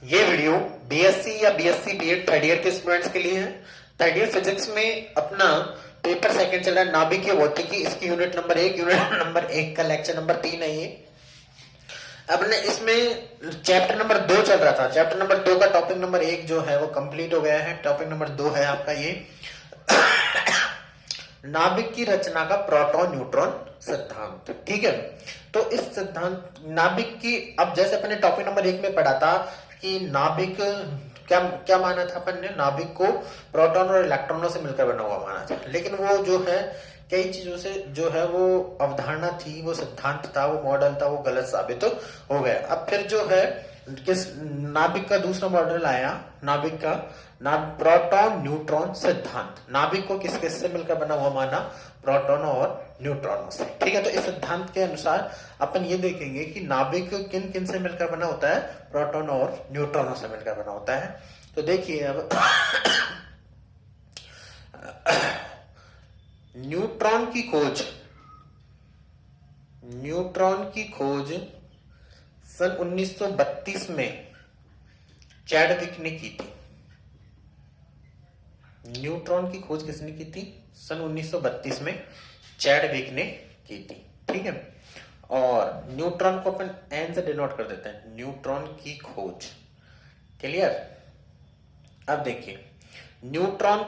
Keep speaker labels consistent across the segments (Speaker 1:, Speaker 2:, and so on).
Speaker 1: ये video BSc या BSc BEd third year के स्टूडेंट्स के लिए है। थर्ड ईयर फिजिक्स में अपना पेपर सेकंड चल रहा है, नाभिकीय भौतिकी। इसकी यूनिट नंबर 1 का लेक्चर नंबर 3 है ये। अब ने इसमें चैप्टर नंबर 2 चल रहा था। चैप्टर नंबर 2 का टॉपिक नंबर 1 जो है वो कंप्लीट हो गया है। टॉपिक नंबर 2 है आपका ये नाभिक की रचना का प्रोटॉन न्यूट्रॉन सिद्धांत। ठीक है, तो इस सिद्धांत नाभिक की, अब जैसे अपने टॉपिक नंबर 1 में पढ़ा था कि नाभिक क्या क्या माना था अपन ने, नाभिक को प्रोटॉन और इलेक्ट्रॉनों से मिलकर बना हुआ माना था। लेकिन वो जो है कई चीजों से जो है वो अवधारणा थी, वो सिद्धांत था, वो मॉडल था, वो गलत साबित तो हो गया। अब फिर जो है किस नाभिक का दूसरा मॉडल आया, नाभिक का प्रोटॉन न्यूट्रॉन सिद्धांत। नाभिक को किस किस से मिलकर बना हुआ माना, प्रोटॉन और न्यूट्रॉनों से। ठीक है, तो इस सिद्धांत के अनुसार अपन ये देखेंगे कि नाभिक किन किन से मिलकर बना होता है, प्रोटॉन और न्यूट्रॉनों से मिलकर बना होता है। तो देखिए अब न्यूट्रॉन की खोज, न्यूट्रॉन की खोज सन 1932 में चैडविक ने की थी। न्यूट्रॉन की खोज किसने की थी? सन 1932 में चैडविक ने की थी। ठीक है, और न्यूट्रॉन को अपन एन से डिनोट कर देते हैं, न्यूट्रॉन की खोज। क्लियर? अब देखिए न्यूट्रॉन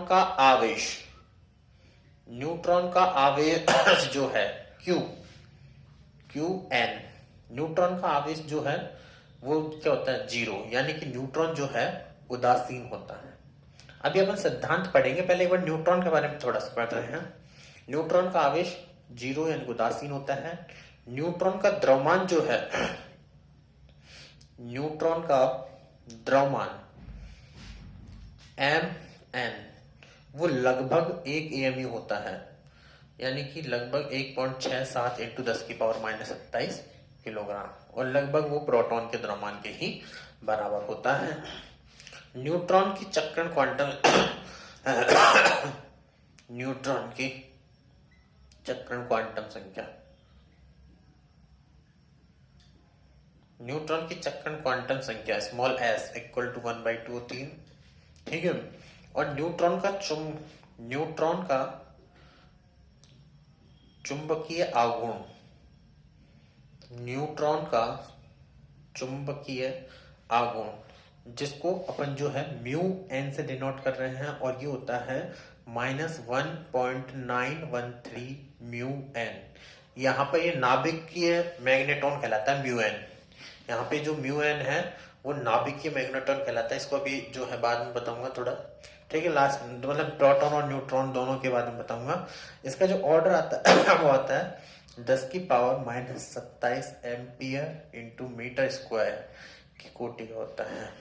Speaker 1: का आवेश, न्यूट्रॉन का आवेश जो है क्यू एन, न्यूट्रॉन का आवेश जो है वो क्या होता है, 0, यानी कि न्यूट्रॉन जो है उदासीन होता है। अभी अपन सिद्धांत पढ़ेंगे, पहले एक बार न्यूट्रॉन के बारे में थोड़ा सा पढ़ रहे हैं। न्यूट्रॉन का आवेश 0 यानी उदासीन होता है। न्यूट्रॉन का द्रव्यमान जो है, न्यूट्रॉन का द्रव्यमान एम वो लगभग 1 AMU होता है, यानी कि लगभग 1.67 इंटू 10⁻⁻27 किलोग्राम, और लगभग वो प्रोटॉन के द्रव्यमान के ही बराबर होता है। न्यूट्रॉन की चक्रण क्वांटम न्यूट्रॉन की चक्रण क्वांटम संख्या, न्यूट्रॉन की चक्रण क्वांटम संख्या स्मॉल s इक्वल टू 1/2 होती है। ठीक है, और न्यूट्रॉन का चुंबकीय आघूर्ण, न्यूट्रॉन का चुंबकीय आघूर्ण जिसको अपन जो है म्यू एन से डिनोट कर रहे हैं, और ये होता है -1.913 म्यू एन। यहाँ पर ये नाभिकीय मैग्नेटॉन कहलाता है म्यू एन। यहाँ पे जो म्यू एन है वो नाभिकीय मैग्नेटॉन कहलाता है। इसको अभी जो है बाद में बताऊंगा थोड़ा। ठीक है, लास्ट मतलब प्रोटॉन और न्यूट्रॉन दोनों के बारे में बताऊंगा। इसका जो ऑर्डर आता है वो आता है 10⁻⁻27 एम्पियर इंटू मीटर स्क्वायर की कोटि का होता है।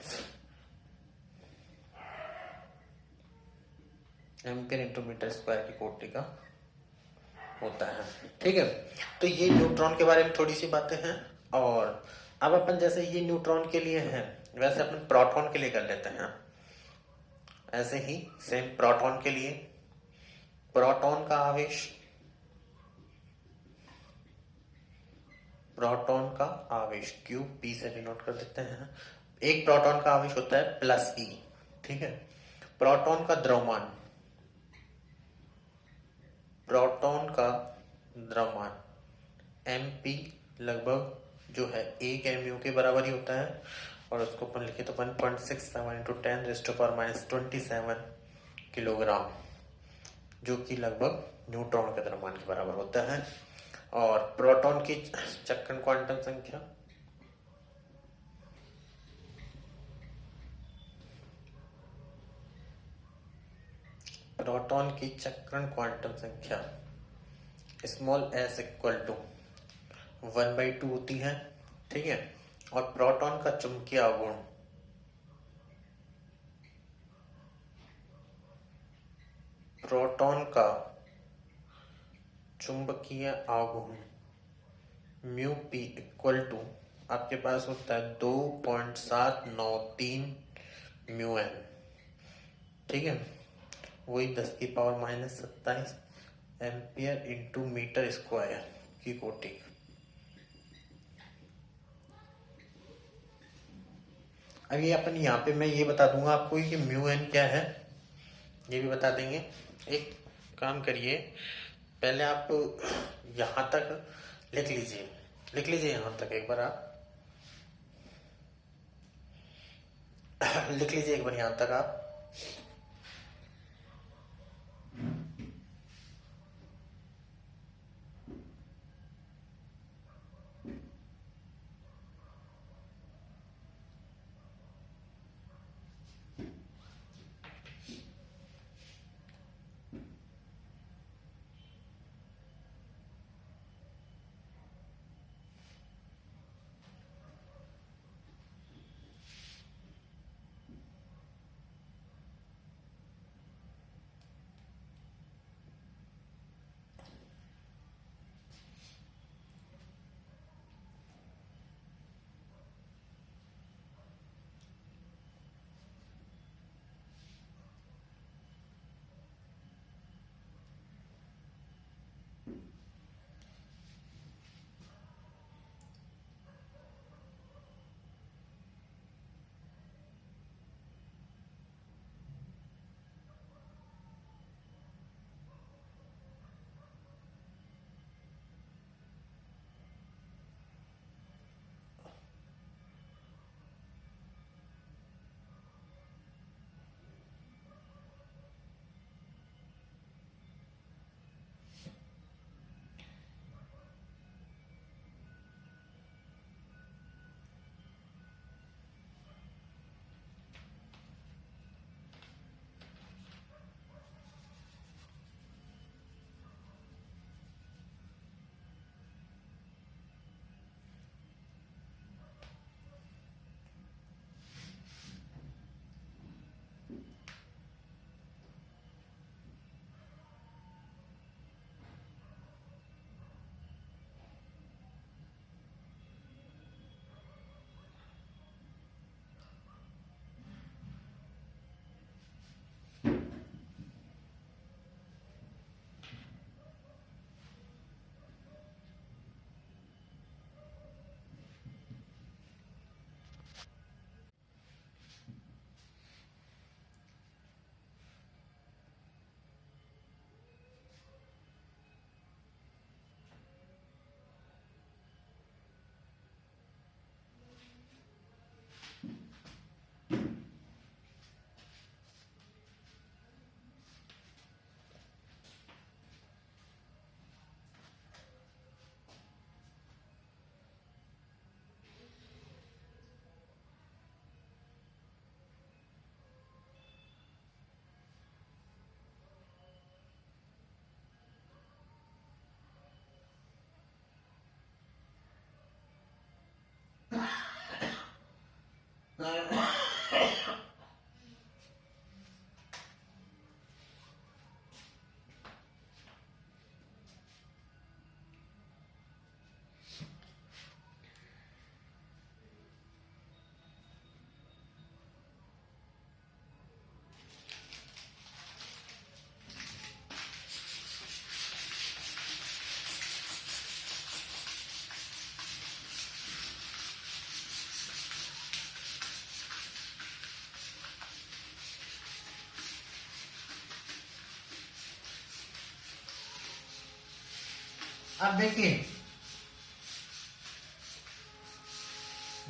Speaker 1: एम्पियर इंटू मीटर स्क्वायर की कोटि का होता है। ठीक है, तो ये न्यूट्रॉन के बारे में थोड़ी सी बातें हैं। और अब अपन जैसे ये न्यूट्रॉन के लिए है, वैसे अपन प्रोटॉन के लिए कर लेते हैं। ऐसे ही सेम प्रोटॉन के लिए, प्रोटॉन का आवेश, प्रोटॉन का आवेश क्यू पी से डिनोट कर देते हैं। एक प्रोटॉन का आवेश होता है +E। ठीक है, प्रोटॉन का द्रव्यमान, प्रोटॉन का द्रव्यमान mp लगभग जो है 1 MU के बराबर ही होता है, और उसको अपन लिखे तो 1.67 इंटू 10⁻⁻27 किलोग्राम, जो कि लगभग न्यूट्रॉन के द्रव्यमान के बराबर होता है। और प्रोटॉन की चक्रण क्वांटम संख्या, प्रोटॉन की चक्रण क्वांटम संख्या स्मॉल s इक्वल टू 1/2 होती है। ठीक है, और प्रोटॉन का चुंबकीय आघूर्ण, प्रोटॉन का चुंबकीय आघूर्ण म्यू पी इक्वल टू आपके पास होता है 2.793 म्यू एन। ठीक है, वही 10⁻⁻27 एम्पियर इंटू मीटर स्क्वायर की कोटि। अब ये अपन यहाँ पे मैं ये बता दूंगा आपको कि म्यू एन क्या है, ये भी बता देंगे। एक काम करिए, पहले आप यहाँ तक लिख लीजिए, लिख लीजिए यहाँ तक एक बार आप लिख लीजिए एक बार यहाँ तक आप। अब देखिए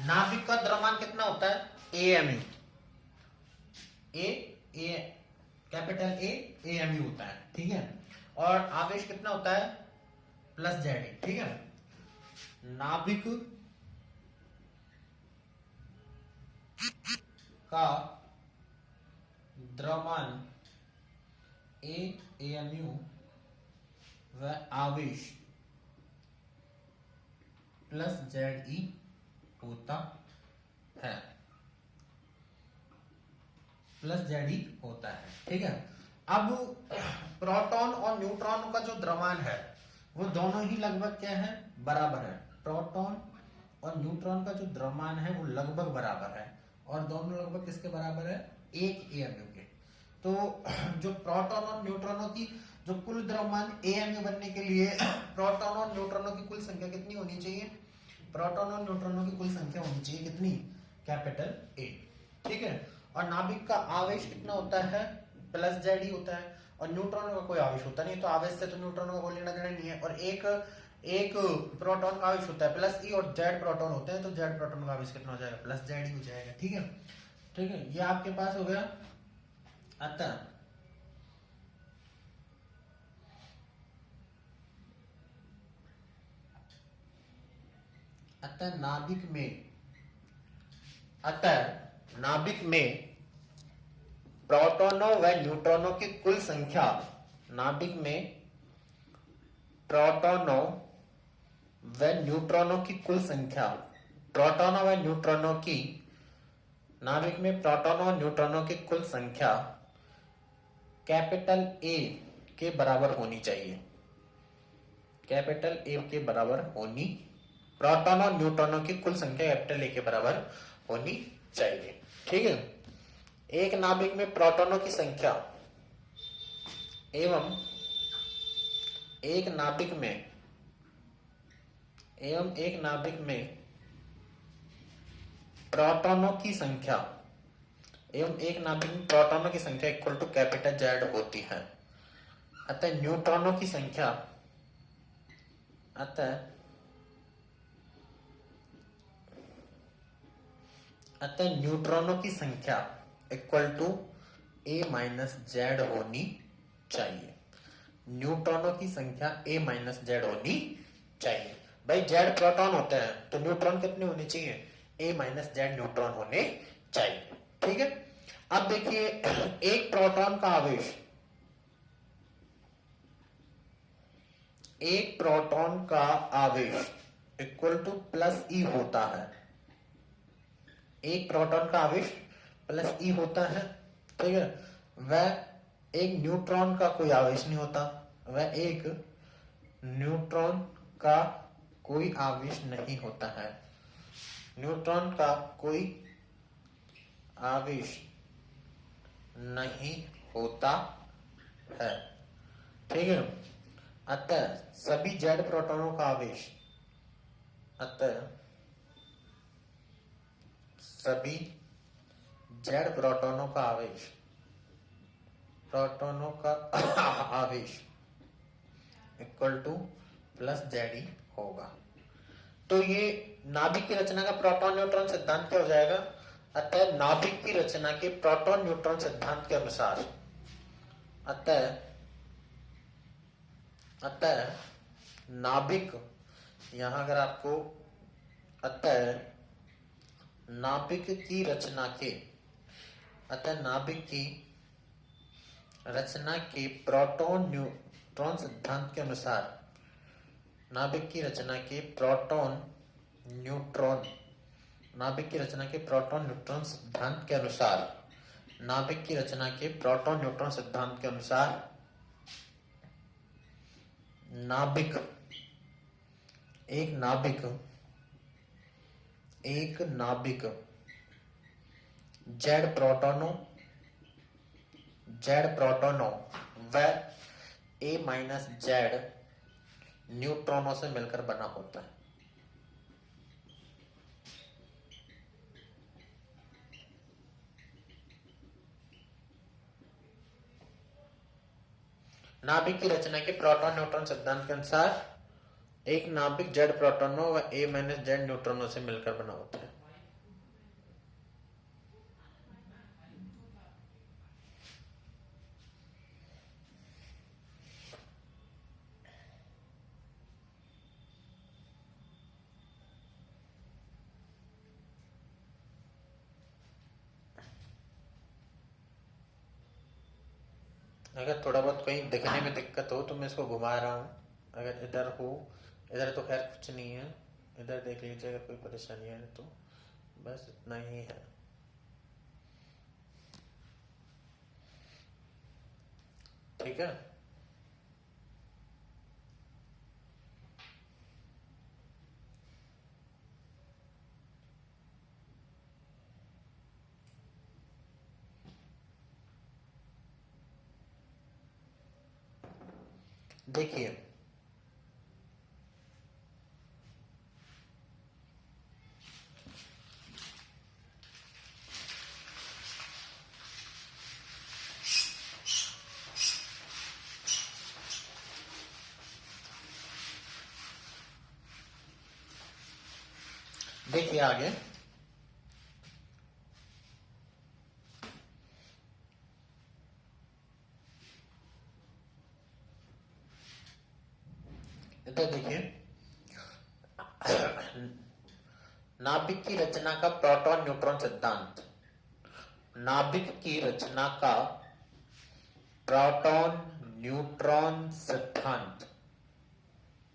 Speaker 1: नाभिक का द्रव्यमान कितना होता है, एएमयू, ए कैपिटल एएमयू होता है, ठीक है। और आवेश कितना होता है, प्लस जेड, ठीक है। नाभिक का द्रव्यमान एएमयू व आवेश प्लस जेड ई होता है, प्लस जेड ई होता है, ठीक है। अब प्रोटॉन और न्यूट्रॉन का जो द्रव्यमान है वो दोनों ही लगभग क्या है, बराबर है। प्रोटॉन और न्यूट्रॉन का जो द्रव्यमान है वो लगभग बराबर है, और दोनों लगभग किसके बराबर है, एक एएमयू के। तो जो प्रोटॉन और न्यूट्रॉनों की जो कुल द्रव्यमान एएमयू बनने के लिए प्रोटॉन और न्यूट्रॉनों की कुल संख्या कितनी होनी चाहिए, प्रोटॉन और न्यूट्रॉनों की कुल संख्या होनी चाहिए कितनी, कैपिटल ए। ठीक है। और नाभिक का आवेश कितना होता है, प्लस जेड ही होता है, और न्यूट्रॉन का कोई आवेश होता नहीं, तो आवेश से तो न्यूट्रॉन का कोई लेना देना नहीं है। और एक एक प्रोटॉन का आवेश होता है प्लस ई, और जेड प्रोटॉन होते हैं, तो जेड प्रोटॉन का आवेश कितना हो जाएगा, प्लस जेड ही हो जाएगा। ठीक है, ठीक है, ये आपके पास हो गया। अतः नाभिक में प्रोटॉनों व न्यूट्रॉनों की कुल संख्या, नाभिक में प्रोटॉनों व न्यूट्रॉनों की कुल संख्या, प्रोटॉनों व न्यूट्रॉनों की, नाभिक में प्रोटॉनों और न्यूट्रॉनों की कुल संख्या कैपिटल ए के बराबर होनी चाहिए। कैपिटल ए के बराबर होनी, प्रोटॉन और न्यूट्रॉनों की कुल संख्या कैपिटल ए के बराबर होनी चाहिए। ठीक है, एक नाभिक में प्रोटॉनों की संख्या एवं एक नाभिक में प्रोटॉनों की संख्या इक्वल टू कैपिटल जेड होती है। अतः न्यूट्रॉनों की संख्या equal to A minus Z होनी चाहिए। न्यूट्रॉनों की संख्या ए माइनस जेड होनी चाहिए। भाई जेड प्रोटॉन होते हैं तो न्यूट्रॉन कितने होने चाहिए, ए माइनस जेड न्यूट्रॉन होने चाहिए। ठीक है, अब देखिए एक प्रोटॉन का आवेश इक्वल टू प्लस ई होता है। एक प्रोटॉन का आवेश प्लस ई होता है। ठीक है, वह एक न्यूट्रॉन का कोई आवेश नहीं होता, वह एक न्यूट्रॉन का कोई आवेश नहीं होता है। न्यूट्रॉन का कोई आवेश नहीं होता है। ठीक है, अतः सभी जेड प्रोटॉनों का आवेश, इक्वल टू प्लस जेड ही होगा। तो ये नाभिक की रचना का प्रोटॉन न्यूट्रॉन सिद्धांत क्या हो जाएगा। अतः नाभिक की रचना के प्रोटॉन न्यूट्रॉन सिद्धांत के अनुसार, अतः नाभिक, यहां अगर आपको नाभिक की रचना के प्रोटॉन न्यूट्रॉन सिद्धांत के अनुसार, नाभिक की रचना के प्रोटॉन न्यूट्रॉन सिद्धांत के अनुसार, एक नाभिक जेड प्रोटॉनों व ए माइनस जेड न्यूट्रॉनों से मिलकर बना होता है। नाभिक की रचना के प्रोटॉन न्यूट्रॉन सिद्धांत के अनुसार एक नाभिक जेड प्रोटॉनों व ए माइनस जेड न्यूट्रॉनों से मिलकर बना होता है। अगर थोड़ा बहुत कहीं दिखने में दिक्कत हो तो मैं इसको घुमा रहा हूं। अगर इधर हो, इधर तो खैर कुछ नहीं है, इधर देख लीजिए अगर कोई परेशानी है तो, बस इतना ही है। ठीक है, देखिए देखिए आगे, इधर देखिए, नाभिक की रचना का प्रोटॉन न्यूट्रॉन सिद्धांत। नाभिक की रचना का प्रोटॉन न्यूट्रॉन सिद्धांत।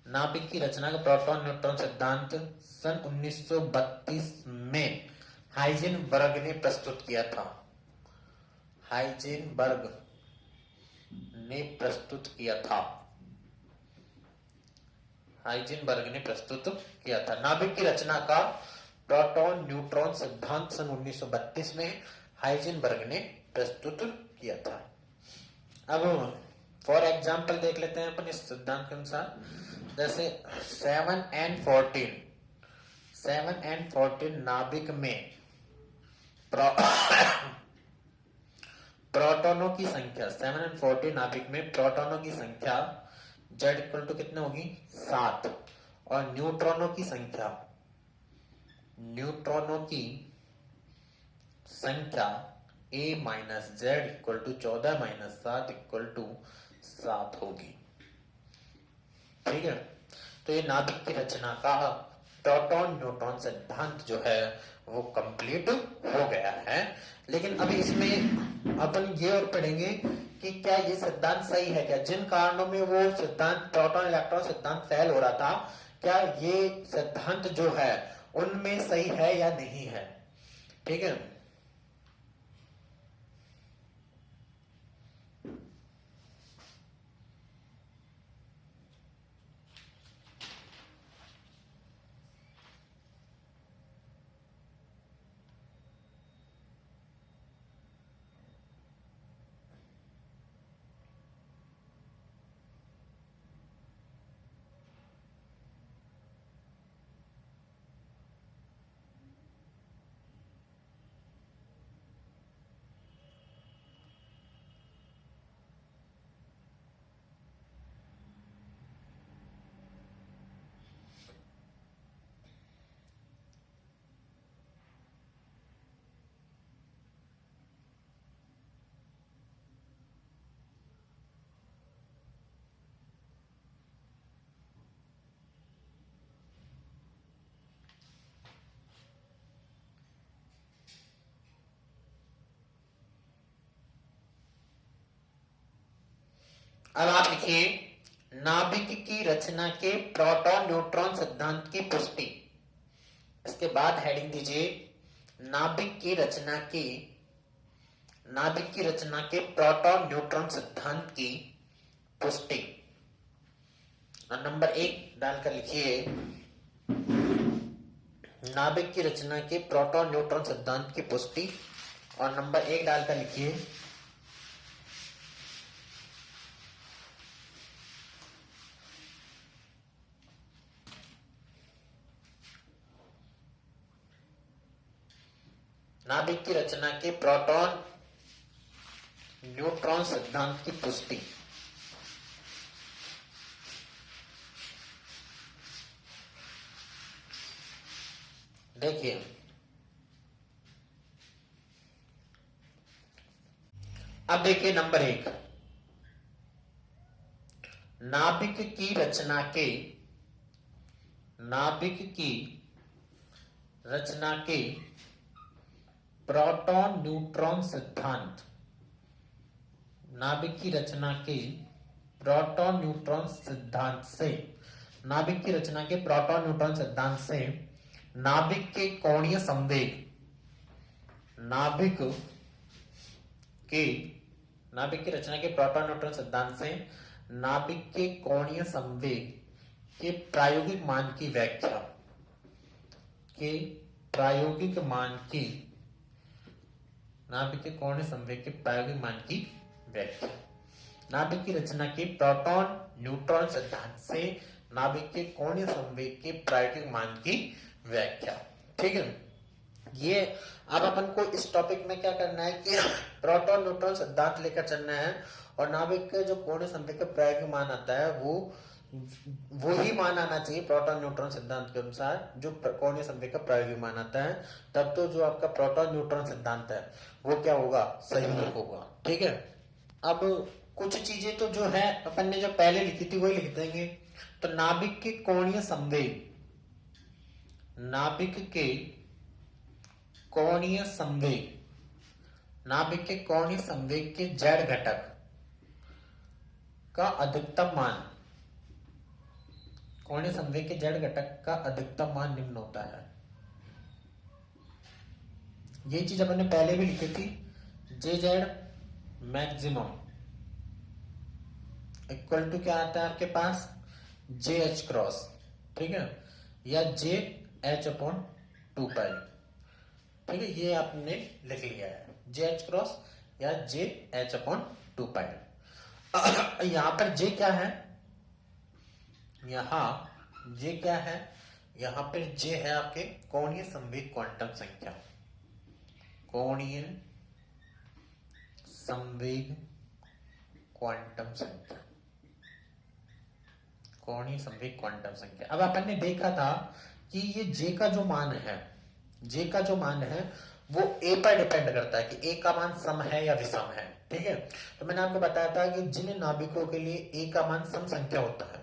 Speaker 1: नाभिक की रचना का प्रोटॉन न्यूट्रॉन सिद्धांत सन 1932 में हाइजेनबर्ग ने प्रस्तुत किया था। हाइजेनबर्ग ने प्रस्तुत किया था। हाइजेनबर्ग ने प्रस्तुत किया था। नाभिक की रचना का प्रोटॉन न्यूट्रॉन सिद्धांत सन 1932 में हाइजेनबर्ग ने प्रस्तुत किया था। अब फॉर एग्जाम्पल देख लेते हैं अपन इस सिद्धांत के अनुसार। जैसे 7 and 14 नाभिक में प्रोटॉनों की संख्या, 7 and 14 नाभिक में प्रोटॉनों की संख्या Z इक्वल टू कितने होगी, 7, और न्यूट्रॉनों की संख्या A minus Z equal to 14 minus 7 equal to 7 होगी। ठीक है, तो ये नाभिक की रचना का प्रोटॉन न्यूट्रॉन सिद्धांत जो है वो कंप्लीट हो गया है। लेकिन अभी इसमें अपन ये और पढ़ेंगे कि क्या ये सिद्धांत सही है क्या, जिन कारणों में वो सिद्धांत प्रोटॉन इलेक्ट्रॉन सिद्धांत फेल हो रहा था, क्या ये सिद्धांत जो है उनमें सही है या नहीं है। ठीक है, अब आप लिखिए नाभिक की रचना के प्रोटॉन न्यूट्रॉन सिद्धांत की पुष्टि। इसके बाद हेडिंग दीजिए नाभिक की रचना के प्रोटॉन न्यूट्रॉन सिद्धांत की पुष्टि। और नंबर 1 डालकर लिखिए नाभिक की रचना के प्रोटॉन न्यूट्रॉन सिद्धांत की पुष्टि, और नंबर 1 डालकर लिखिए नाभिक की रचना के प्रोटॉन न्यूट्रॉन सिद्धांत की पुष्टि। देखिए अब देखिए नंबर 1, नाभिक की रचना के प्रोटॉन न्यूट्रॉन सिद्धांत। नाभिक की रचना के प्रोटॉन न्यूट्रॉन सिद्धांत से नाभिक की रचना के प्रोटॉन न्यूट्रॉन सिद्धांत से नाभिक के कोणीय संवेग नाभिक की रचना के प्रोटॉन न्यूट्रॉन सिद्धांत से नाभिक के कोणीय संवेग के प्रायोगिक मान की व्याख्या नाभिक के कोणीय संवेग के प्रायोगिक मान की व्याख्या। नाभिक की रचना के प्रोटॉन न्यूट्रॉन सिद्धांत से नाभिक के कोणीय संवेग के प्रायोगिक मान की व्याख्या। ठीक है, ये अब अपन को इस टॉपिक में क्या करना है कि प्रोटॉन न्यूट्रॉन सिद्धांत लेकर चलना है, और नाभिक के जो कोणीय संवेग का प्रायोगिक मान आता है वो वो ही मान आना चाहिए प्रोटॉन न्यूट्रॉन सिद्धांत के अनुसार जो कोणीय संवेग का प्रायोगिक मान आता है, तब तो जो आपका प्रोटॉन न्यूट्रॉन सिद्धांत है वो क्या होगा, सही होगा। ठीक है। अब कुछ चीजें तो जो है अपन ने जो पहले लिखी थी वही लिख देंगे। तो नाभिक के कोणीय संवेग, नाभिक के कोणीय संवेग, नाभिक के कोणीय संवेग के जेड घटक का अधिकतम मान, कोणीय संवेग के जेड घटक का अधिकतम मान निम्न होता है। ये चीज अपन ने पहले भी लिखी थी, जे जेड मैक्सिमम इक्वल टू क्या आता है आपके पास, जे एच क्रॉस, ठीक है, या जे एच अपॉन 2 पाई। ठीक है, ये आपने लिख लिया है, जे एच क्रॉस या जे एच अपॉन 2 पाई। यहां पर जे क्या है, यहां जे क्या है, यहां पर जे है आपके कोणीय संवेग क्वांटम संख्या, कोणीय संवेग क्वांटम संख्या, कोणीय संवेग क्वांटम संख्या। अब अपन ने देखा था कि ये जे का जो मान है, जे का जो मान है वो ए पर डिपेंड करता है कि ए का मान सम है या विषम है। ठीक है, तो मैंने आपको बताया था कि जिन नाभिकों के लिए ए का मान सम संख्या होता है,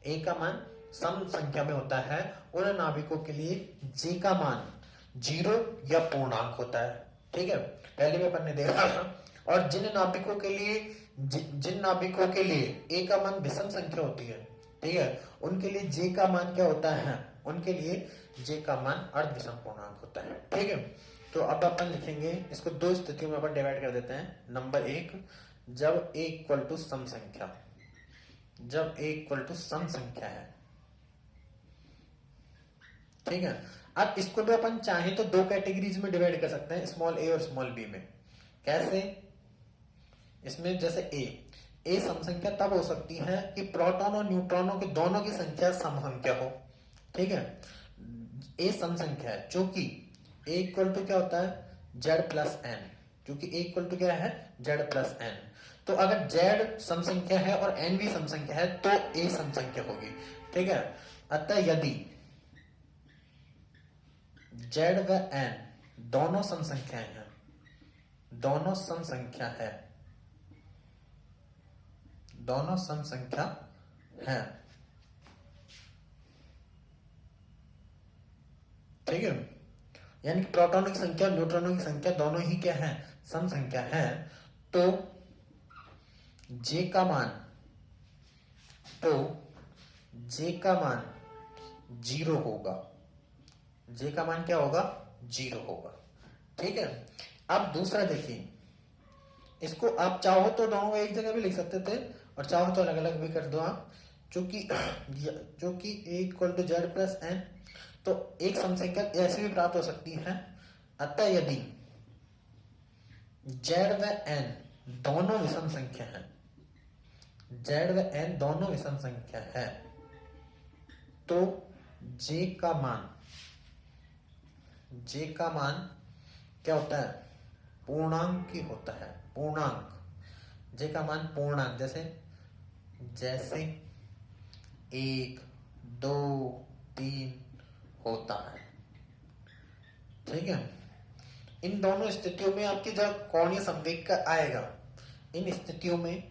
Speaker 1: ए का मान सम संख्या में होता है, उन नाभिकों के लिए जे का मान 0 या पूर्णांक होता है। ठीक है, पहले भी अपन ने देखा था। और जिन नाभिकों के लिए, जिन नाभिकों के लिए ए का मान विषम संख्या होती है, ठीक है, उनके लिए जे का मान क्या होता है, उनके लिए जे का मान अर्ध विषम पूर्णांक होता है। ठीक है, तो अब अपन लिखेंगे इसको दो स्थितियों में अपन डिवाइड कर देते हैं। नंबर 1, जब ए इक्वल टू सम संख्या, जब ए इक्वल टू सम संख्या है। ठीक है, अब इसको भी अपन चाहे तो दो कैटेगरीज में डिवाइड कर सकते हैं, स्मॉल ए और स्मॉल बी में। कैसे, इसमें जैसे ए सम संख्या तब हो सकती है कि प्रोटॉन और न्यूट्रॉनों के दोनों की संख्या सम संख्या हो। ठीक है, ए सम संख्या है चूंकि ए इक्वल टू क्या होता है, जेड प्लस एन, क्योंकि ए इक्वल टू क्या है, जेड प्लस एन। तो अगर जेड सम संख्या है और एन भी सम संख्या है तो ए सम संख्या होगी। ठीक है, अतः यदि जेड व एन दोनों सम संख्याएं हैं, दोनों सम संख्या है, दोनों सम संख्या है, ठीक है, यानी कि प्रोटॉनों की संख्या और न्यूट्रॉनों की संख्या दोनों ही क्या है, सम संख्या है, तो जे का मान, तो जे का मान 0 होगा, जे का मान क्या होगा, 0 होगा। ठीक है, अब दूसरा देखिए, इसको आप चाहो तो दोनों एक जगह भी लिख सकते थे और चाहो तो अलग अलग भी कर दो आप, क्योंकि A equal to Z plus N, तो एक सम संख्या ऐसे भी प्राप्त हो सकती है। अतः यदि जेड व एन दोनों विषम संख्या है, जेड व एन दोनों विषम संख्या है, तो जे का मान, जे का मान क्या होता है, पूर्णांक ही होता है, पूर्णांक, जे का मान पूर्णांक, जैसे 1, 2, 3 होता है। ठीक है, इन दोनों स्थितियों में आपकी जब कोणीय संवेग का आएगा, इन स्थितियों में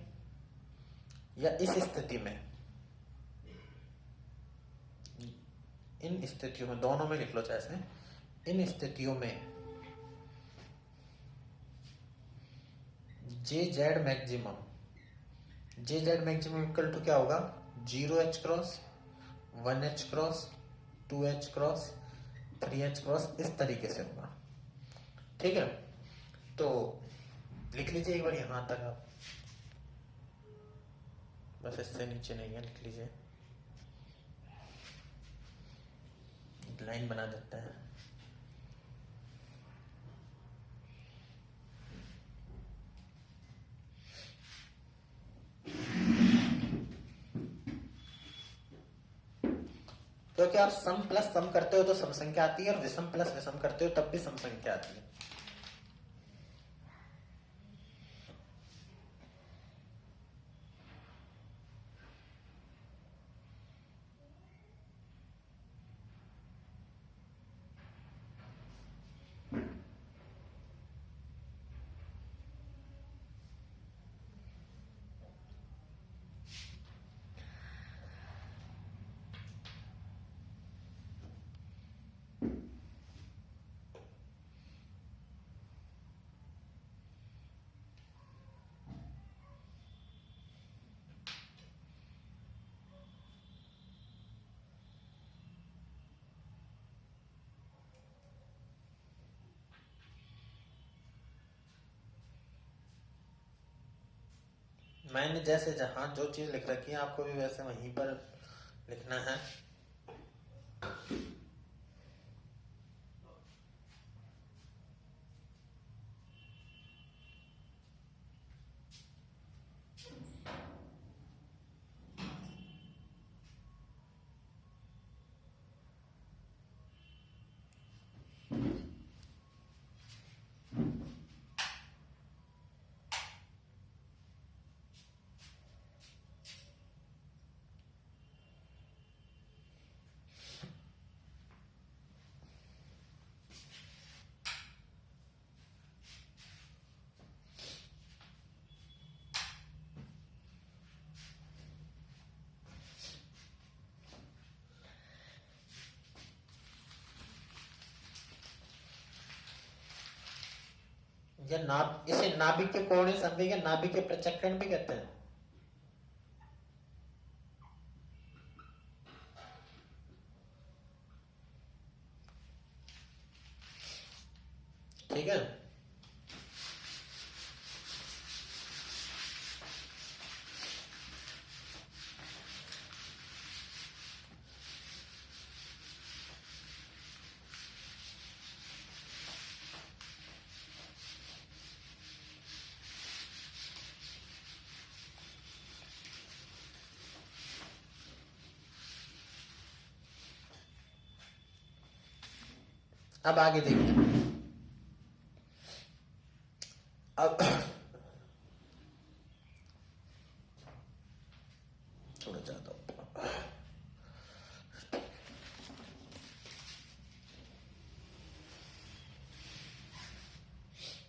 Speaker 1: या इस स्थिति में, इन स्थितियों में, दोनों में लिख लो जैसे, इन स्थितियों में J Z maximum, J Z maximum equal to क्या होगा, 0h cross, 1h cross, 2h cross, 3h cross, इस तरीके से होगा। ठीक है, तो लिख लीजिए एक बार यहां तक आप, बस इससे नीचे नहीं है, लिख लीजिए, लाइन बना देते हैं। क्योंकि आप सम प्लस सम करते हो तो सम संख्या आती है और विषम प्लस विषम करते हो तब भी सम संख्या आती है। मैंने जैसे जहां जो चीज लिख रखी है आपको भी वैसे वहीं पर लिखना है। या नाभ, इसे नाभिक के कोणीय संवेग या नाभिक के प्रचक्रण भी कहते हैं। ठीक है, अब आगे देखिए। अब थोड़ा ज्यादा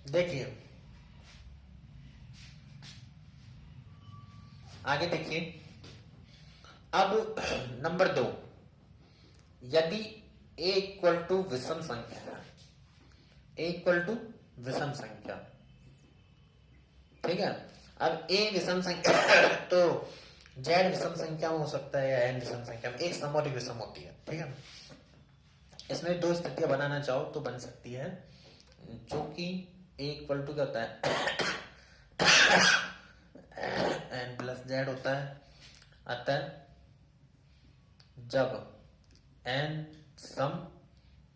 Speaker 1: देखिए, आगे देखिए। अब नंबर 2, यदि a इक्वल टू विषम संख्या है, a इक्वल टू विषम संख्या, ठीक है। अब a विषम संख्या तो z विषम संख्या में हो सकता है या n विषम संख्या में, एक सम और एक विषम होती है, ठीक है। इसमें दो स्थितियां बनाना चाहो तो बन सकती है, जो कि a इक्वल टू क्या होता है n प्लस जेड होता है। अतः जब n सम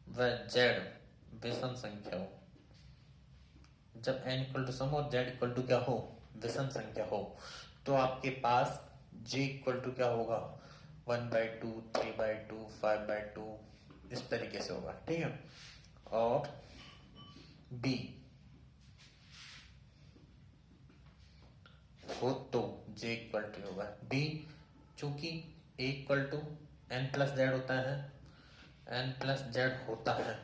Speaker 1: व z विषम संख्या हो, जब n इक्वल टू सम और z इक्वल टू क्या हो, विषम संख्या हो, तो आपके पास j इक्वल टू क्या होगा, 1/2, 3/2, 5/2, इस तरीके से होगा, ठीक है। और b हो तो j इक्वल टू होगा b, चूंकि a equal to n plus Z होता है, n प्लस जेड होता है।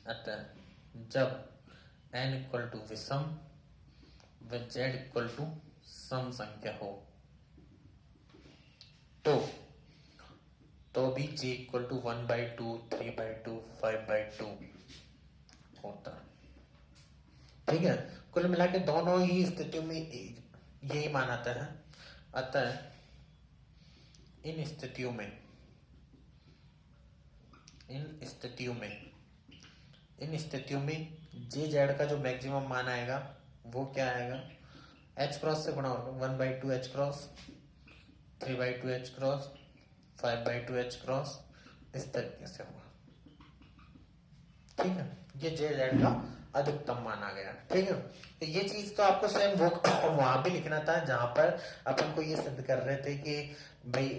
Speaker 1: अतः जब n इक्वल टू विषम व z इक्वल टू सम संख्या हो, तो भी j इक्वल टू 1/2, 3/2, 5/2 होता है, ठीक है। कुल मिला के दोनों ही स्थितियों में यही मानाता है। अतः इन स्थितियों में जे जेड का जो मैक्सिमम मान आएगा वो क्या आएगा, एच क्रॉस से गुणा होगा, 1/2 H cross, 3/2 H cross, 5/2 H cross, इस तरीके से होगा, ठीक है। ये जे जेड का अधिकतम माना गया, ठीक है। तो ये चीज तो आपको स्वयं वो वहां भी लिखना था जहां पर अपन को ये सिद्ध कर रहे थे कि भाई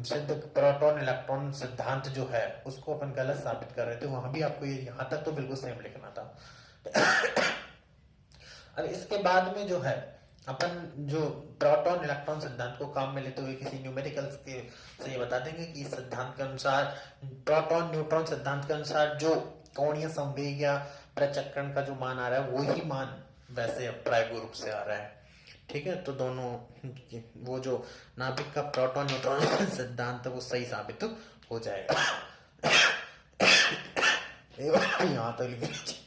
Speaker 1: सिद्ध प्रोटॉन इलेक्ट्रॉन सिद्धांत जो है उसको अपन गलत साबित कर रहे थे, वहां भी आपको ये यहां तक तो बिल्कुल सेम लिखना था। अब इसके बाद में जो है अपन जो प्रोटॉन इलेक्ट्रॉन सिद्धांत को काम में लेते हुए किसी न्यूमेरिकल्स के से ये बता देंगे कि इस सिद्धांत के अनुसार, प्रोटॉन न्यूट्रॉन सिद्धांत के अनुसार जो कोणीय संवेग या प्रचक्रण का जो मान आ रहा है वही मान वैसे प्रायोगिक रूप से आ रहा है, ठीक है। तो दोनों वो जो नाभिक का प्रोटॉन न्यूट्रॉन सिद्धांत है वो सही साबित हो जाएगा। यहाँ तो लिख लीजिए।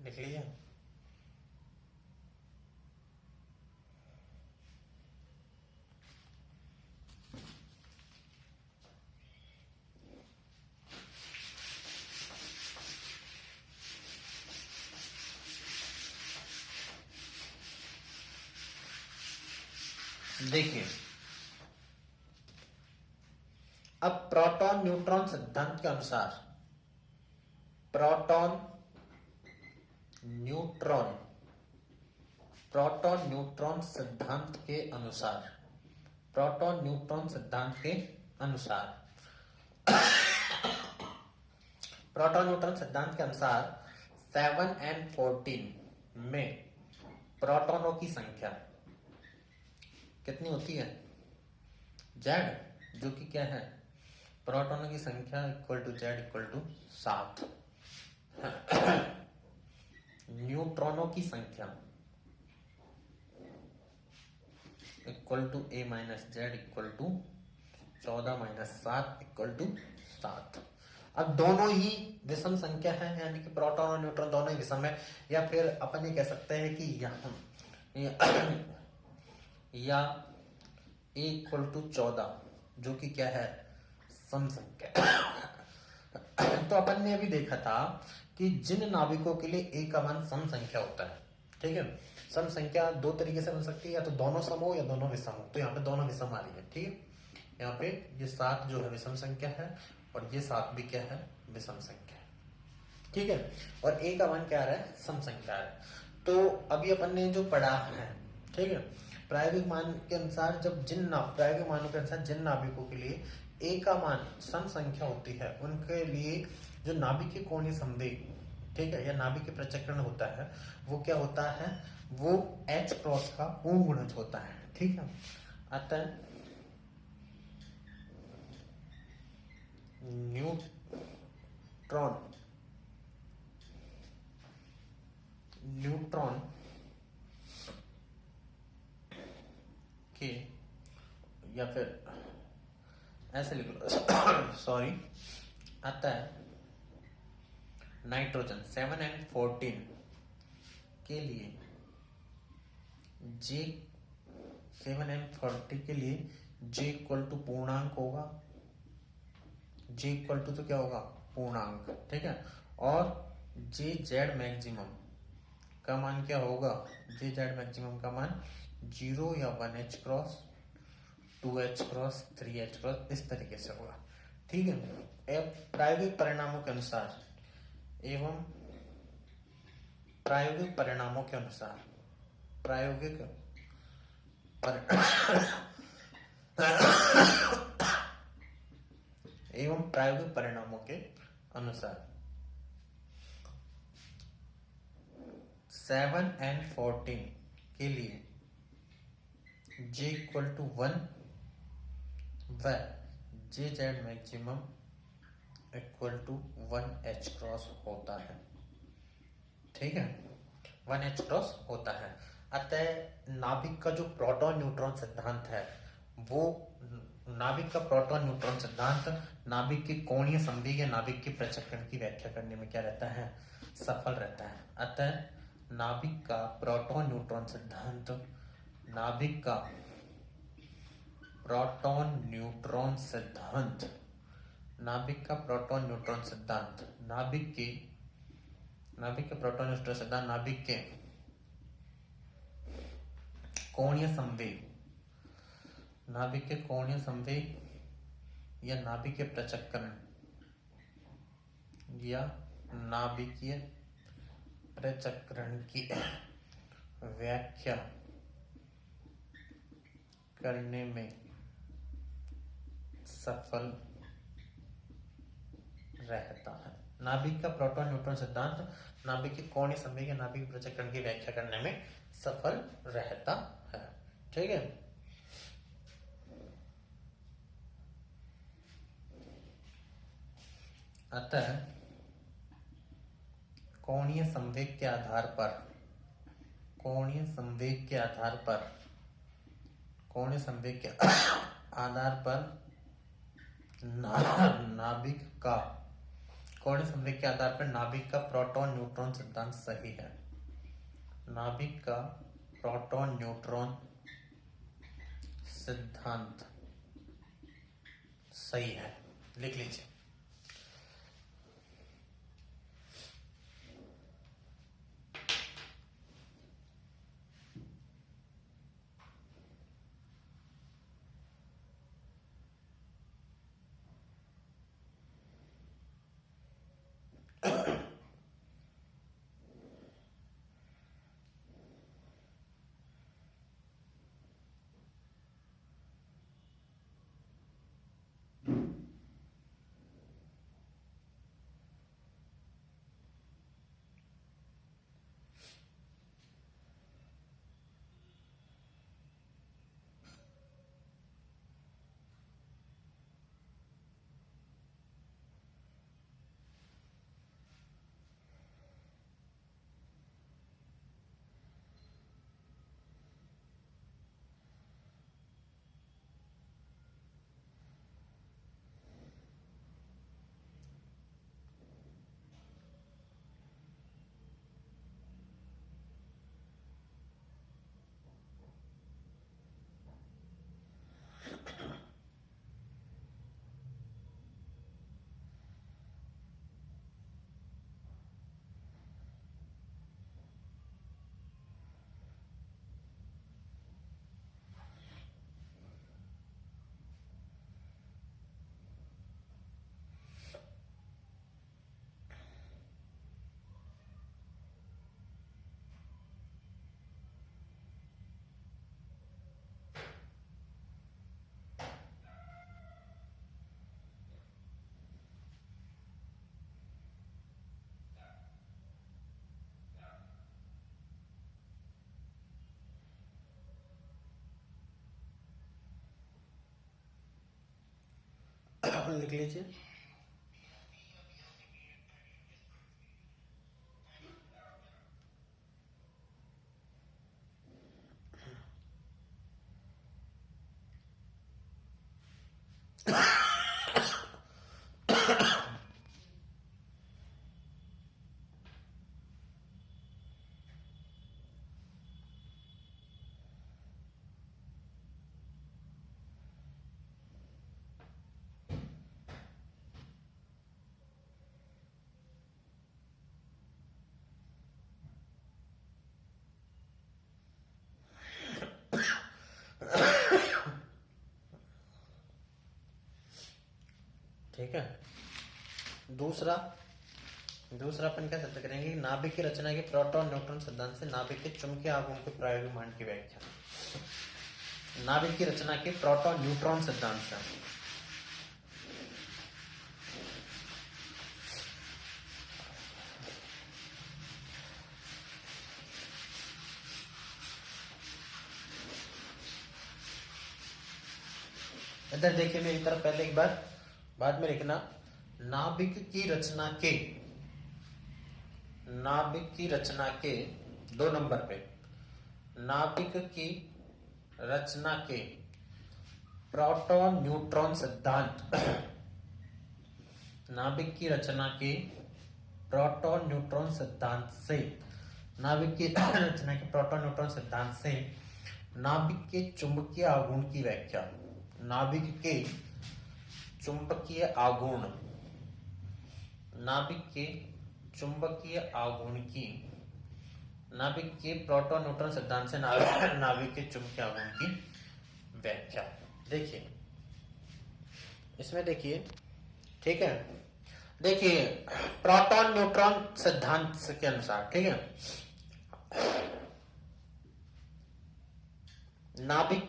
Speaker 1: लिख लिया। देखिए, अब प्रोटॉन न्यूट्रॉन सिद्धांत के अनुसार प्रोटॉन न्यूट्रॉन सिद्धांत के अनुसार प्रोटॉन न्यूट्रॉन सिद्धांत के अनुसार प्रोटॉन न्यूट्रॉन सिद्धांत के अनुसार 7 and 14 में प्रोटॉनों की संख्या कितनी होती है? Z, जो कि क्या है? प्रोटॉनों की संख्या equal to Z equal to 7। न्यूट्रॉनों की संख्या equal to A minus Z equal to 14 minus 7 equal to 7। अब दोनों ही विषम संख्या है, यानी कि प्रोटॉन और न्यूट्रॉन दोनों ही विषम है, या फिर अपन ये कह सकते हैं कि या A इक्वल टू 14, जो कि क्या है? सम संख्या। तो अपन ने अभी देखा था कि जिन नाभिकों के लिए A का मान सम संख्या होता है, ठीक है, सम संख्या दो तरीके से बन सकती है, या तो दोनों सम हो या दोनों विषम हो। तो यहाँ पे दोनों विषम आ रही है, ठीक है। यहाँ पे ये 7 जो है विषम संख्या है, और ये 7 भी क्या है? विषम संख्या है, ठीक है। और A का मान क्या आ रहा है? सम संख्या है। तो अभी अपन ने जो पढ़ा है, ठीक है, प्रायोगिक मान के अनुसार प्रायोगिक मानों के अनुसार जिन नाभिकों के लिए A का मान सम संख्या होती है, उनके लिए जो नाभिक के कोणीय संवेग, ठीक है, या नाभिक के पृथक्करण होता है, वो क्या होता है? वो H क्रॉस का पूर्ण गुणज होता है, ठीक है। अतः न्यूट्रॉन के, या फिर ऐसे लिख लो, सॉरी, अतः नाइट्रोजन 7 and 14 के लिए J 7 and 40 के लिए J इक्वल टू पूर्णांक होगा। J इक्वल टू तो क्या होगा? पूर्णांक, ठीक है। और J Z मैक्सिमम का मान क्या होगा? J Z मैक्सिमम का मान 0 या 1H cross, 2H cross, 3H cross, इस तरीके से होगा, ठीक है। अब प्रायोगिक परिणामों के अनुसार प्रायोगिक परिणामों के अनुसार एवं प्रायोगिक परिणामों के अनुसार 7 and 14 के लिए J इक्वल टू 1 व JZ maximum equal to 1H cross होता है, ठीक है, 1H क्रॉस होता है। अतः नाभिक का जो प्रोटॉन न्यूट्रॉन सिद्धांत है, वो नाभिक का प्रोटॉन न्यूट्रॉन सिद्धांत नाभिक के कोणीय संवेग या नाभिक के पृथक्करण की व्याख्या करने में क्या रहता है? सफल रहता है। अतः नाभिक का प्रोटॉन न्यूट्रॉन सिद्धांत नाभिक का प्रोटॉन न्यूट्रॉन सिद्धांत नाभिक का प्रोटॉन न्यूट्रॉन सिद्धांत नाभिक के प्रोटॉन न्यूट्रॉन सिद्धांत नाभिक के कोणीय संवेग या नाभिकीय पृथक्करण या नाभिकीय पृथक्करण की व्याख्या करने में सफल रहता है। नाभिक का प्रोटॉन न्यूट्रॉन सिद्धांत नाभिक के कोणीय संवेग या नाभिक पृथक्करण की व्याख्या करने में सफल रहता है, ठीक है। अतः कोणीय संवेग के आधार पर नाभिक का कौड़ी संवेग के आधार पर नाभिक का प्रोटॉन न्यूट्रॉन सिद्धांत सही है। नाभिक का प्रोटॉन न्यूट्रॉन सिद्धांत सही है, लिख लीजिए। लिख लीजिए। ठीक है। दूसरा अपन क्या सिद्ध करेंगे? नाभिक की रचना के प्रोटॉन न्यूट्रॉन सिद्धांत से नाभिक के चुंबकीय आघूर्ण के प्रायोगिक मान की व्याख्या। नाभिक की रचना के प्रोटॉन न्यूट्रॉन सिद्धांत से इधर देखिए, मेरी तरफ पहले एक बार बाद में लिखना। नाभिक की रचना के 2 नंबर पे, नाभिक की रचना के प्रोटॉन न्यूट्रॉन सिद्धांत नाभिक की रचना के प्रोटॉन न्यूट्रॉन सिद्धांत से नाभिक की रचना के प्रोटॉन न्यूट्रॉन सिद्धांत से नाभिक के चुंबकीय आघूर्ण की व्याख्या। नाभिक के चुंबकीय आघूर्ण, नाभिक के चुंबकीय आघूर्ण की, नाभिक के प्रोटॉन न्यूट्रॉन सिद्धांत से नाभिक के चुंबकीय आघूर्ण की व्याख्या। देखिए इसमें, देखिए ठीक है, देखिए प्रोटॉन न्यूट्रॉन सिद्धांत के अनुसार, ठीक है, नाभिक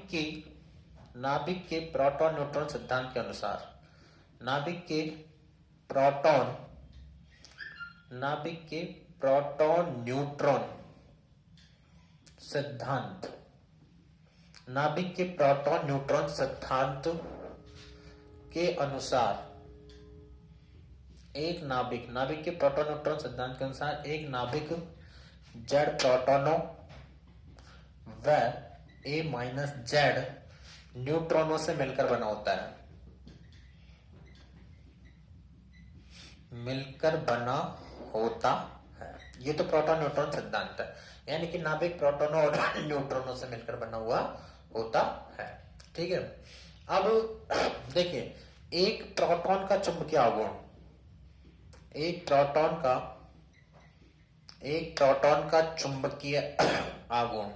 Speaker 1: के प्रोटॉन न्यूट्रॉन सिद्धांत के अनुसार नाभिक के प्रोटॉन न्यूट्रॉन सिद्धांत, नाभिक के प्रोटॉन न्यूट्रॉन सिद्धांत के अनुसार एक नाभिक के प्रोटॉन न्यूट्रॉन सिद्धांत के अनुसार एक नाभिक जेड प्रोटॉनों व ए माइनस जेड न्यूट्रॉनों से मिलकर बना होता है। मिलकर बना होता है। ये तो प्रोटॉन न्यूट्रॉन सिद्धांत है, यानी कि नाभिक प्रोटॉनों और न्यूट्रॉनों से मिलकर बना हुआ होता है। ठीक है, अब देखिए, एक प्रोटॉन का चुंबकीय आघूर्ण, एक प्रोटॉन का चुंबकीय आघूर्ण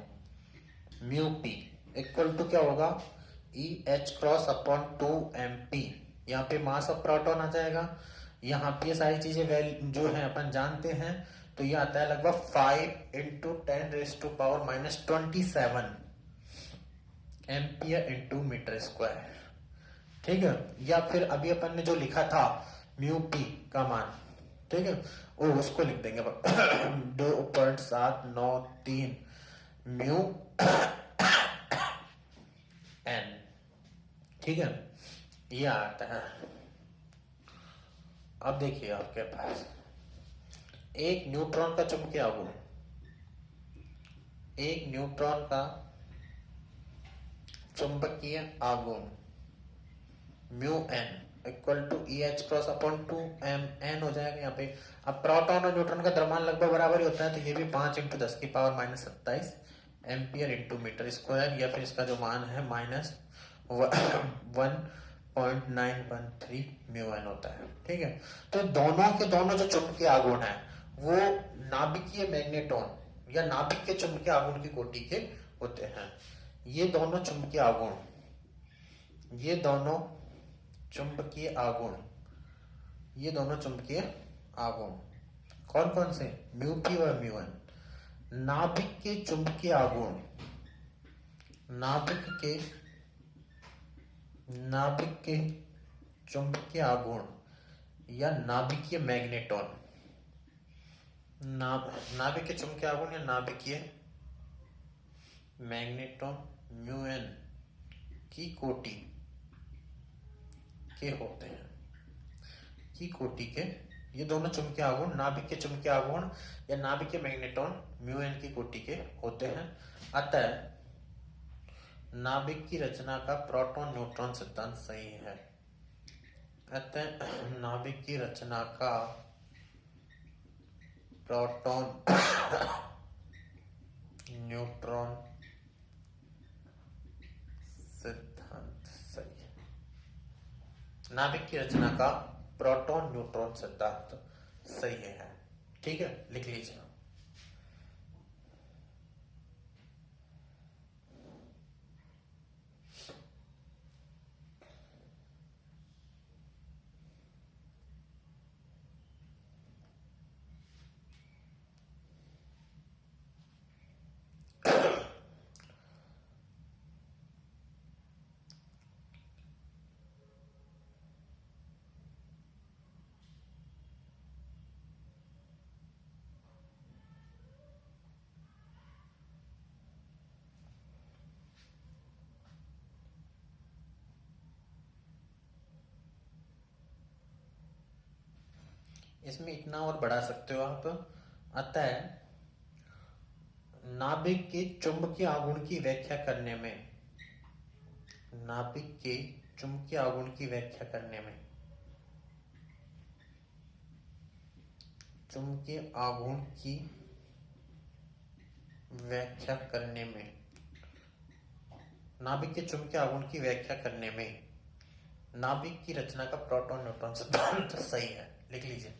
Speaker 1: म्यू पी इक्वल टू क्या होगा, ई एच क्रॉस अपॉन 2 MP। यहाँ पे मास ऑफ प्रोटॉन आ जाएगा, यहाँ पे सारी चीजें जो है अपन जानते हैं, तो ये आता है लगभग 5 into 10⁻⁻27 ampere into metre square. ठीक है, या फिर अभी अपन ने जो लिखा था म्यू पी का मान, ठीक है, वो उसको लिख देंगे 2.793 म्यू एन। ठीक है, ये आता है। अब देखिए आपके पास एक न्यूट्रॉन का चुंबकीय आघूर्ण, एक न्यूट्रॉन का चुंबकीय आघूर्ण mu n equal to e h cross upon 2m n हो जाएगा यहाँ पे। अब प्रोटॉन और न्यूट्रॉन का द्रव्यमान लगभग बराबर ही होता है, तो ये भी 5 into 10⁻⁻27 ampere into metre square, या फिर इसका जो मान है -1.913 म्यू एन होता है। ठीक है, तो दोनों के दोनों जो चुंबकीय आघूर्ण है वो नाभिकीय मैग्नेटॉन या नाभिक के चुंबकीय आघूर्ण की कोटि के होते हैं। ये दोनों चुंबकीय आघूर्ण, ये दोनों चुंबकीय आघूर्ण, ये दोनों चुंबकीय आघूर्ण कौन कौन से, म्यू पी और म्यू एन। नाभिक के चुंबकीय आघूर्ण, नाभिक के चुंबकीय आघूर्ण या नाभिकीय मैग्नेटॉन, नाभिक के चुंबकीय आघूर्ण या नाभिकीय मैग्नेटॉन म्यू एन की कोटि के होते हैं, की कोटि के। ये दोनों चुंबकीय आघूर्ण नाभिक के चुंबकीय आघूर्ण या नाभिक के मैग्नेटॉन म्यू एन की कोटि के होते हैं। अतः नाभिक की रचना का प्रोटॉन न्यूट्रॉन सिद्धांत सही है। अतः नाभिक की रचना का प्रोटॉन न्यूट्रॉन सिद्धांत सही है। नाभिक की रचना का प्रोटॉन न्यूट्रॉन सिद्धांत सही है। ठीक है, लिख लीजिए। इसमें इतना और बढ़ा सकते हो आप। अतः नाभिक के चुंबकीय आघूर्ण की व्याख्या करने में, नाभिक के चुंबकीय आघूर्ण की व्याख्या करने में, चुंबकीय आघूर्ण की व्याख्या करने में, नाभिक के चुंबकीय आघूर्ण की व्याख्या करने में नाभिक की रचना का प्रोटॉन न्यूट्रॉन सिद्धांत सही है। लिख लीजिए।